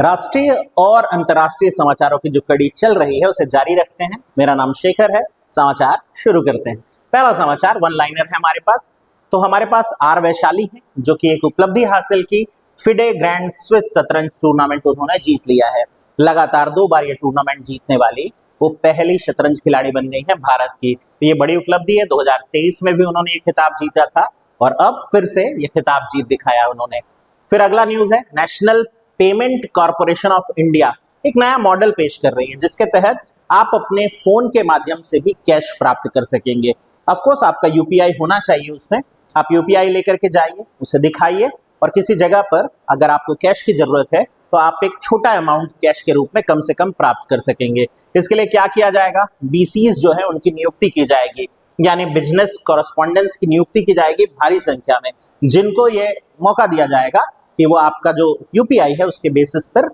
राष्ट्रीय और अंतर्राष्ट्रीय समाचारों की जो कड़ी चल रही है उसे जारी रखते हैं। मेरा नाम शेखर है। समाचार शुरू करते हैं। पहला समाचार वन लाइनर है हमारे पास। तो हमारे पास आर वैशाली है जो कि एक उपलब्धि हासिल की, फिडे ग्रैंड स्विस शतरंज टूर्नामेंट उन्होंने जीत लिया है। लगातार 2 बार ये टूर्नामेंट जीतने वाली वो पहली शतरंज खिलाड़ी बन गई है भारत की। तो ये बड़ी उपलब्धि है। 2023 में भी उन्होंने ये खिताब जीता था और अब फिर से ये खिताब जीत दिखाया उन्होंने। फिर अगला न्यूज है, national payment corporation of India एक नया मॉडल पेश कर रही है जिसके तहत आप अपने फोन के माध्यम से भी कैश प्राप्त कर सकेंगे। ऑफ कोर्स आपका यूपीआई होना चाहिए उसमें। आप यूपीआई लेकर के जाइए, उसे दिखाइए और किसी जगह पर अगर आपको कैश की जरूरत है तो आप एक छोटा अमाउंट कैश के रूप में कम से कम प्राप्त कर सकेंगे। इसके लिए क्या किया जाएगा, बीसीज जो है उनकी नियुक्ति की जाएगी, यानी बिजनेस कॉरेस्पॉन्डेंस की नियुक्ति की जाएगी भारी संख्या में, जिनको ये मौका दिया जाएगा कि वो आपका जो यूपीआई है उसके बेसिस पर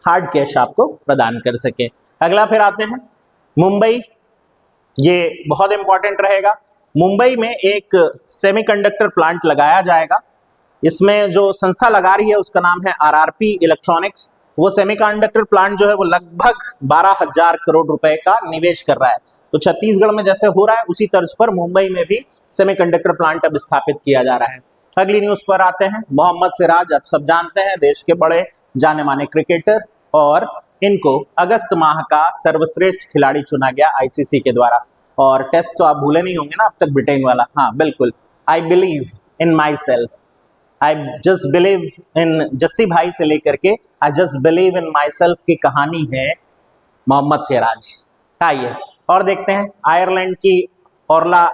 हार्ड कैश आपको प्रदान कर सके। अगला फिर आते हैं मुंबई। ये बहुत इंपॉर्टेंट रहेगा। मुंबई में एक सेमीकंडक्टर प्लांट लगाया जाएगा। इसमें जो संस्था लगा रही है उसका नाम है आरआरपी इलेक्ट्रॉनिक्स। वो सेमीकंडक्टर प्लांट जो है वो लगभग 12,000 करोड़ रुपए का निवेश कर रहा है। तो छत्तीसगढ़ में जैसे हो रहा है उसी तर्ज पर मुंबई में भी सेमीकंडक्टर प्लांट अब स्थापित किया जा रहा है। अगली न्यूज पर आते हैं, मोहम्मद सिराज आप सब जानते हैं देश के बड़े जाने माने क्रिकेटर, और इनको अगस्त माह का सर्वश्रेष्ठ खिलाड़ी चुना गया आईसीसी के द्वारा। और टेस्ट तो आप भूले नहीं होंगे ना अब तक ब्रिटेन वाला। हाँ बिल्कुल, I believe in my self, I just believe in Jassi भाई से लेकर के I just believe in my self की कहानी है मोहम्मद सिराज। आइए और देखते हैं आयरलैंड की ओरला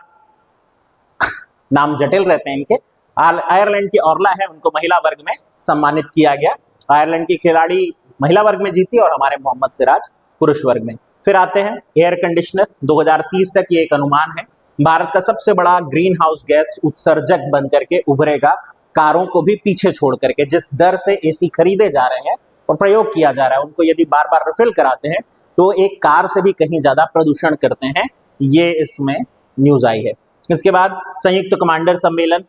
नाम जटिल रहते हैं इनके। आयरलैंड की ओरला है, उनको महिला वर्ग में सम्मानित किया गया। आयरलैंड की खिलाड़ी महिला वर्ग में जीती और हमारे मोहम्मद सिराज पुरुष वर्ग में। फिर आते हैं एयर कंडीशनर। 2030 तक ये एक अनुमान है भारत का सबसे बड़ा ग्रीन हाउस गैस उत्सर्जक बन करके उभरेगा, कारों को भी पीछे छोड़ करके। जिस दर से एसी खरीदे जा रहे हैं और प्रयोग किया जा रहा है उनको यदि बार बार रिफिल कराते हैं तो एक कार से भी कहीं ज्यादा प्रदूषण करते हैं, ये इसमें न्यूज आई है। इसके बाद संयुक्त कमांडर सम्मेलन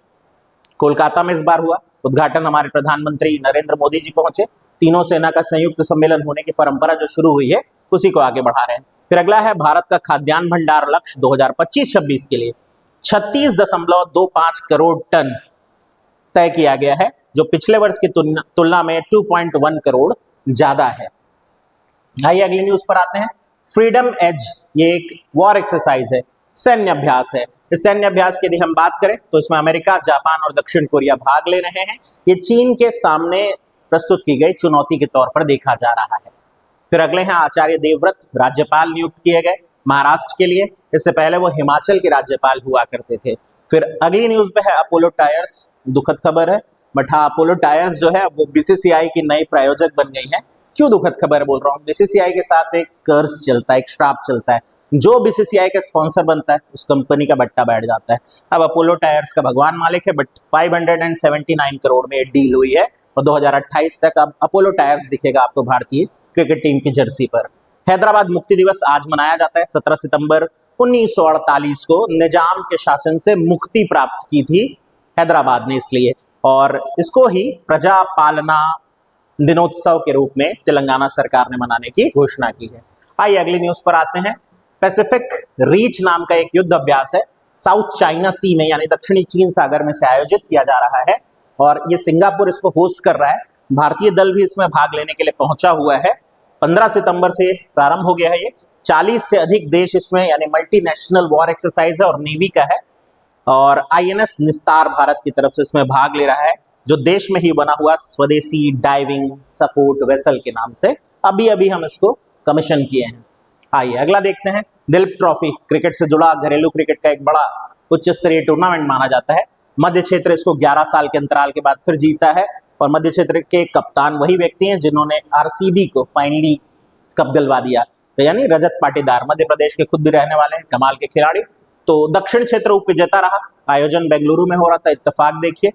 कोलकाता में इस बार हुआ। उद्घाटन हमारे प्रधानमंत्री नरेंद्र मोदी जी पहुंचे। तीनों सेना का संयुक्त सम्मेलन होने की परंपरा जो शुरू हुई है उसी को आगे बढ़ा रहे हैं। फिर अगला है, भारत का खाद्यान्न भंडार लक्ष्य 2025-26 के लिए 36.25 करोड़ टन तय किया गया है, जो पिछले वर्ष की तुलना में 2.1 करोड़ ज्यादा है। आइए अगली न्यूज पर आते हैं, फ्रीडम एज ये एक वॉर एक्सरसाइज है, सैन्य अभ्यास है। इस सैन्य अभ्यास की यदि हम बात करें तो इसमें अमेरिका, जापान और दक्षिण कोरिया भाग ले रहे हैं। ये चीन के सामने प्रस्तुत की गई चुनौती के तौर पर देखा जा रहा है। फिर अगले हैं आचार्य देवव्रत, राज्यपाल नियुक्त किए गए महाराष्ट्र के लिए। इससे पहले वो हिमाचल के राज्यपाल हुआ करते थे। फिर अगली न्यूज पे है अपोलो टायर्स। दुखद खबर है बट हाँ, अपोलो टायर्स जो है वो बीसीसीआई की नई प्रायोजक बन गई है। क्यों दुखद खबर बोल रहा हूँ, बीसीसीआई के साथ एक कर्ज चलता है, एक श्राप चलता है। जो बीसीसीआई का स्पॉन्सर बनता है उस कंपनी का बट्टा बैठ जाता है। अब अपोलो टायर्स का भगवान मालिक है बट 579 करोड़ में डील हुई है और 2028 तक अब अपोलो टायर्स दिखेगा आपको भारतीय क्रिकेट टीम की जर्सी पर। हैदराबाद मुक्ति दिवस आज मनाया जाता है। 17 सितंबर 1948 को निजाम के शासन से मुक्ति प्राप्त की थी हैदराबाद ने इसलिए, और इसको ही प्रजा पालना दिनोत्सव के रूप में तेलंगाना सरकार ने मनाने की घोषणा की है। आइए अगली न्यूज पर आते हैं, पैसिफिक रीच नाम का एक युद्ध अभ्यास है साउथ चाइना सी में, यानी दक्षिणी चीन सागर में से आयोजित किया जा रहा है और ये सिंगापुर इसको होस्ट कर रहा है। भारतीय दल भी इसमें भाग लेने के लिए पहुंचा हुआ है। 15 सितंबर से प्रारंभ हो गया है ये। 40 से अधिक देश इसमें, यानी मल्टीनेशनल वॉर एक्सरसाइज है और नेवी का है। और आईएनएस निस्तार भारत की तरफ से इसमें भाग ले रहा है, जो देश में ही बना हुआ स्वदेशी डाइविंग सपोर्ट वेसल के नाम से अभी अभी हम इसको कमीशन किए हैं। आइए अगला देखते हैं, दिलीप ट्रॉफी क्रिकेट से जुड़ा घरेलू क्रिकेट का एक बड़ा उच्च स्तरीय टूर्नामेंट माना जाता है। मध्य क्षेत्र इसको 11 साल के अंतराल के बाद फिर जीता है और मध्य क्षेत्र के कप्तान वही व्यक्ति हैं जिन्होंने आरसीबी को फाइनली कप दिलवा दिया, तो यानी रजत पाटीदार, मध्य प्रदेश के खुद भी रहने वाले हैं, कमाल के खिलाड़ी। तो दक्षिण क्षेत्र उप विजेता रहा। आयोजन बेंगलुरु में हो रहा था, इत्तेफाक देखिए।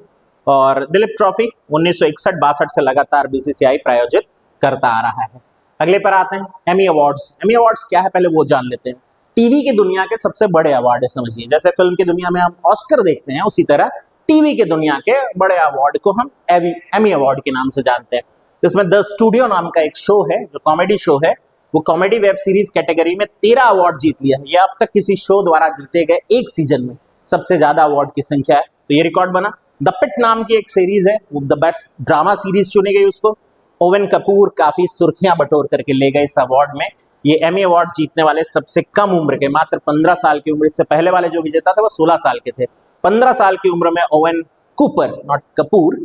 और दिलीप ट्रॉफी 1961-62 से लगातार बीसीसीआई प्रायोजित करता आ रहा है। अगले पर आते हैं, एमी अवार्ड्स। एमी अवार्ड्स क्या है पहले वो जान लेते हैं। टीवी की दुनिया के सबसे बड़े अवार्ड है, समझिए जैसे फिल्म की दुनिया में हम ऑस्कर देखते हैं उसी तरह टीवी के दुनिया के बड़े अवार्ड को हम एमी अवार्ड के नाम से जानते हैं। इसमें द स्टूडियो नाम का एक शो है जो कॉमेडी शो है, वो कॉमेडी वेब सीरीज कैटेगरी में 13 अवार्ड जीत लिया है। ये अब तक किसी शो द्वारा जीते गए एक सीजन में सबसे ज्यादा अवार्ड की संख्या है, तो ये रिकॉर्ड बना। द पिट नाम की एक सीरीज है, वो द बेस्ट ड्रामा सीरीज चुनी गई उसको। ओवेन कपूर काफी सुर्खियां बटोर करके ले गए इस अवार्ड में। ये एमी अवार्ड जीतने वाले सबसे कम उम्र के, मात्र 15 साल की उम्र, इससे पहले वाले जो विजेता थे वो 16 साल के थे। 15 साल की उम्र में ओवेन कूपर, नॉट कपूर,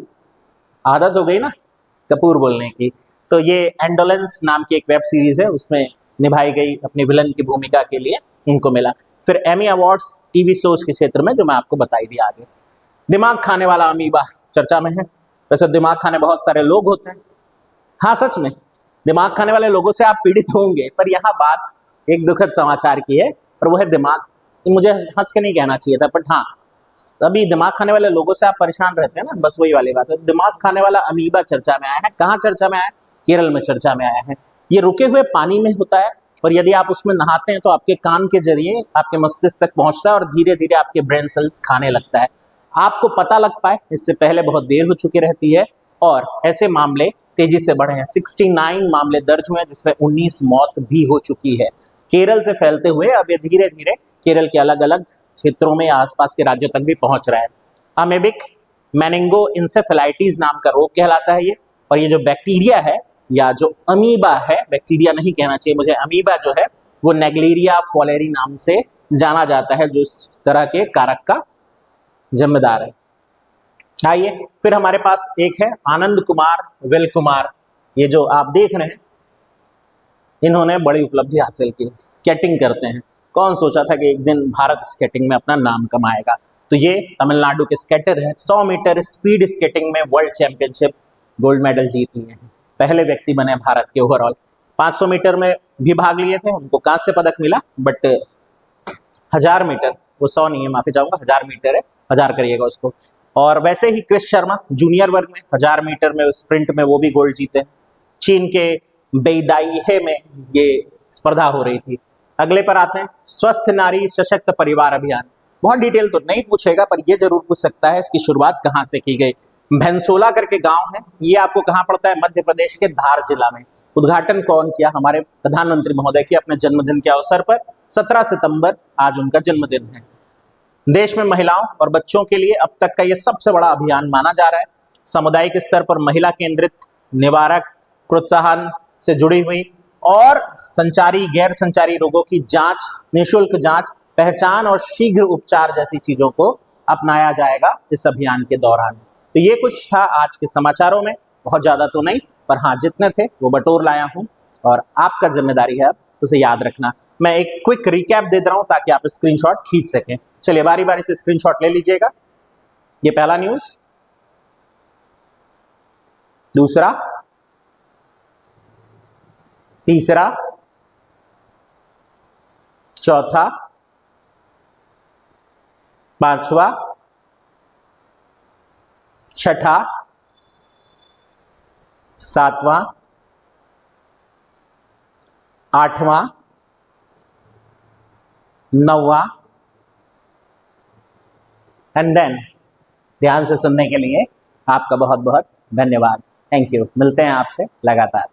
आदत हो गई ना कपूर बोलने की, तो ये एंडोलेंस नाम की एक वेब सीरीज है, उसमें निभाई गई अपनी विलन की भूमिका के लिए उनको मिला। फिर एमी अवार्ड्स टीवी शोज के क्षेत्र में जो मैं आपको बताई दिया आगे। दिमाग खाने वाला अमीबा चर्चा में है। वैसे दिमाग खाने बहुत सारे लोग होते हैं, हाँ सच में दिमाग खाने वाले लोगों से आप पीड़ित होंगे, पर यहाँ बात एक दुखद समाचार की है, और वो है दिमाग, मुझे हंस के नहीं कहना चाहिए था, बट हाँ अभी दिमाग खाने वाले लोगों से आप परेशान रहते हैं ना, बस वही वाली बात है। दिमाग खाने वाला अमीबा चर्चा में आया है। कहाँ चर्चा में आया है? केरल में चर्चा में आया है। ये रुके हुए पानी में होता है, और यदि आप उसमें नहाते हैं तो आपके कान के जरिए आपके मस्तिष्क तक पहुंचता है और धीरे धीरे आपके ब्रेन सेल्स खाने लगता है। आपको पता लग पाए इससे पहले बहुत देर हो चुकी रहती है, और ऐसे मामले तेजी से बढ़े हैं। 69 मामले दर्ज हुए हैं, जिसमें 19 मौत भी हो चुकी है। केरल से फैलते हुए अब ये धीरे धीरे केरल के अलग अलग क्षेत्रों में आसपास के राज्यों तक भी पहुंच रहा है। अमेबिक मेनिंगो इंसेफेलाइटिस नाम का रोग कहलाता है ये, और ये जो बैक्टीरिया है या जो अमीबा है, बैक्टीरिया नहीं कहना चाहिए मुझे, अमीबा जो है वो नेग्लेरिया फॉलेरी नाम से जाना जाता है, जो इस तरह के कारक का जिम्मेदार है। आइए फिर हमारे पास एक है आनंद कुमार विल कुमार, ये जो आप देख रहे हैं इन्होंने बड़ी उपलब्धि हासिल की, स्केटिंग करते हैं। कौन सोचा था कि एक दिन भारत स्केटिंग में अपना नाम कमाएगा। तो ये तमिलनाडु के स्केटर हैं। 100 मीटर स्पीड स्केटिंग में वर्ल्ड चैंपियनशिप गोल्ड मेडल जीत लिए हैं, पहले व्यक्ति बने भारत के ओवरऑल। 500 मीटर में भी भाग लिए थे, उनको कांस्य पदक मिला, बट 1000 मीटर, वो 100 नहीं है, माफी चाहूंगा, 1000 मीटर है, 1000 करिएगा उसको। और वैसे ही क्रिस शर्मा जूनियर वर्ग में 1000 मीटर में स्प्रिंट में वो भी गोल्ड जीते। चीन के बेइदाईहे में ये स्पर्धा हो रही थी। अगले पर आते हैं, स्वस्थ नारी सशक्त परिवार अभियान। बहुत डिटेल तो नहीं पूछेगा, पर ये जरूर पूछ सकता है इसकी शुरुआत कहाँ से की गई। भैंसोला करके गांव है, ये आपको कहाँ पड़ता है? मध्य प्रदेश के धार जिला में। उद्घाटन कौन किया? हमारे प्रधानमंत्री महोदय की अपने जन्मदिन के अवसर पर। 17 सितंबर आज उनका जन्मदिन है। देश में महिलाओं और बच्चों के लिए अब तक का ये सबसे बड़ा अभियान माना जा रहा है। सामुदायिक स्तर पर महिला केंद्रित निवारक प्रोत्साहन से जुड़ी हुई और संचारी गैर संचारी रोगों की जांच, निःशुल्क जांच, पहचान और शीघ्र उपचार जैसी चीजों को अपनाया जाएगा इस अभियान के दौरान। तो ये कुछ था आज के समाचारों में, बहुत ज्यादा तो नहीं, पर हाँ जितने थे वो बटोर लाया हूं, और आपका जिम्मेदारी है अब उसे याद रखना। मैं एक क्विक रिकैप दे रहा हूं ताकि आप स्क्रीनशॉट खींच सकें। चलिए बारी बारी से स्क्रीनशॉट ले लीजिएगा। ये पहला न्यूज, दूसरा, तीसरा, चौथा, पांचवा, छठा, सातवां, आठवां, नौवां, एंड देन। ध्यान से सुनने के लिए आपका बहुत बहुत धन्यवाद। Thank you. मिलते हैं आपसे लगातार।